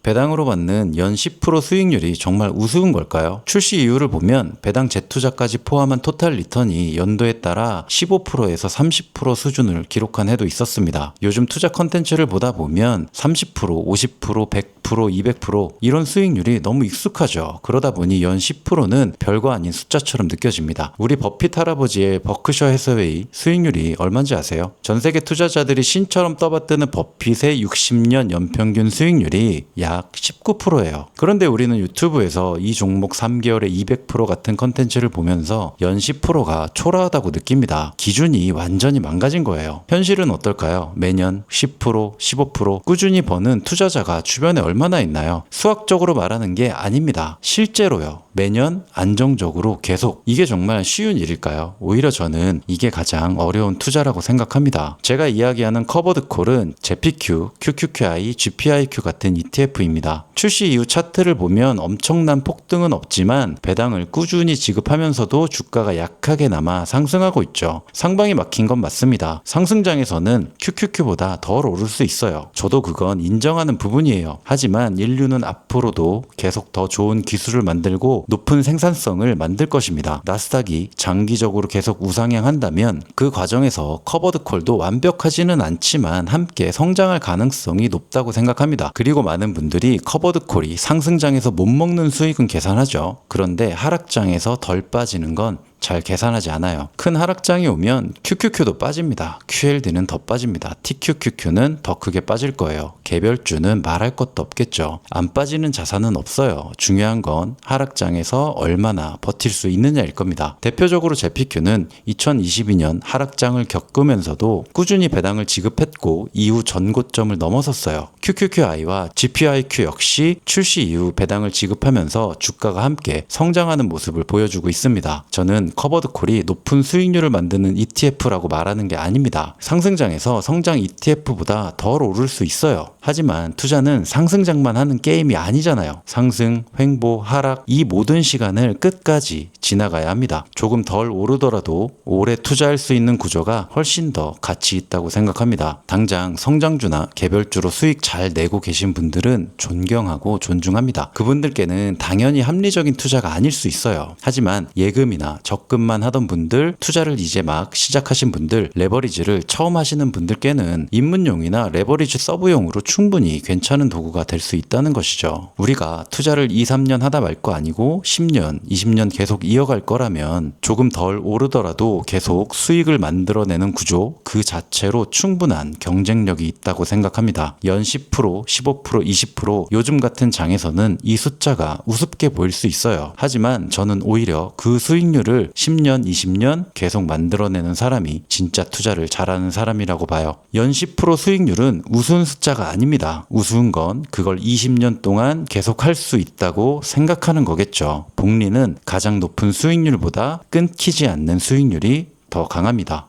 배당으로 받는 연 10% 수익률이 정말 우스운 걸까요? 출시 이유를 보면 배당 재투자까지 포함한 토탈 리턴이 연도에 따라 15%에서 30% 수준을 기록한 해도 있었습니다. 요즘 투자 컨텐츠를 보다 보면 30%, 50%, 100%, 200% 이런 수익률이 너무 익숙하죠. 그러다 보니 연 10%는 별거 아닌 숫자처럼 느껴집니다. 우리 버핏 할아버지의 버크셔 해서웨이 수익률이 얼마인지 아세요? 전 세계 투자자들이 신처럼 떠받드는 버핏의 60년 연평균 수익률이 약 19%예요. 그런데 우리는 유튜브에서 이 종목 3개월에 200% 같은 컨텐츠를 보면서 연 10%가 초라하다고 느낍니다. 기준이 완전히 망가진 거예요. 현실은 어떨까요? 매년 10%, 15% 꾸준히 버는 투자자가 주변에 얼마나 있나요? 수학적으로 말하는 게 아닙니다. 실제로요. 매년 안정적으로 계속. 이게 정말 쉬운 일일까요? 오히려 저는 이게 가장 어려운 투자라고 생각합니다. 제가 이야기하는 커버드콜은 JPQ, QQQI, GPIQ 같은 ETF입니다. 출시 이후 차트를 보면 엄청난 폭등은 없지만 배당을 꾸준히 지급하면서도 주가가 약하게나마 상승하고 있죠. 상방이 막힌 건 맞습니다. 상승장에서는 QQQ보다 덜 오를 수 있어요. 저도 그건 인정하는 부분이에요. 하지만 인류는 앞으로도 계속 더 좋은 기술을 만들고 높은 생산성을 만들 것입니다. 나스닥이 장기적으로 계속 우상향한다면 그 과정에서 커버드콜도 완벽하지는 않지만 함께 성장할 가능성이 높다고 생각합니다. 그리고 많은 분들이 커버드콜이 상승장에서 못 먹는 수익은 계산하죠. 그런데 하락장에서 덜 빠지는 건 잘 계산하지 않아요. 큰 하락장이 오면 QQQ도 빠집니다. QLD는 더 빠집니다. TQQQ는 더 크게 빠질 거예요. 개별주는 말할 것도 없겠죠. 안 빠지는 자산은 없어요. 중요한 건 하락장에서 얼마나 버틸 수 있느냐일 겁니다. 대표적으로 JPQ는 2022년 하락장을 겪으면서도 꾸준히 배당을 지급했고 이후 전고점을 넘어섰어요. QQQI와 GPIQ 역시 출시 이후 배당을 지급하면서 주가가 함께 성장하는 모습을 보여주고 있습니다. 저는 커버드콜이 높은 수익률을 만드는 ETF라고 말하는 게 아닙니다. 상승장에서 성장 ETF보다 덜 오를 수 있어요. 하지만 투자는 상승장만 하는 게임이 아니잖아요. 상승, 횡보, 하락 이 모든 시간을 끝까지 지나가야 합니다. 조금 덜 오르더라도 오래 투자할 수 있는 구조가 훨씬 더 가치 있다고 생각합니다. 당장 성장주나 개별주로 수익 잘 내고 계신 분들은 존경하고 존중합니다. 그분들께는 당연히 합리적인 투자가 아닐 수 있어요. 하지만 예금이나 적금만 하던 분들, 투자를 이제 막 시작하신 분들, 레버리지를 처음 하시는 분들께는 입문용이나 레버리지 서브용으로 충분히 괜찮은 도구가 될 수 있다는 것이죠. 우리가 투자를 2, 3년 하다 말 거 아니고 10년, 20년 계속 이어갈 거라면 조금 덜 오르더라도 계속 수익을 만들어내는 구조 그 자체로 충분한 경쟁력이 있다고 생각합니다. 연 10%, 15%, 20% 요즘 같은 장에서는 이 숫자가 우습게 보일 수 있어요. 하지만 저는 오히려 그 수익률을 10년, 20년 계속 만들어내는 사람이 진짜 투자를 잘하는 사람이라고 봐요. 연 10% 수익률은 우스운 숫자가 아닙니다. 우스운 건 그걸 20년 동안 계속 할 수 있다고 생각하는 거겠죠. 복리는 가장 높은 수익률보다 끊기지 않는 수익률이 더 강합니다.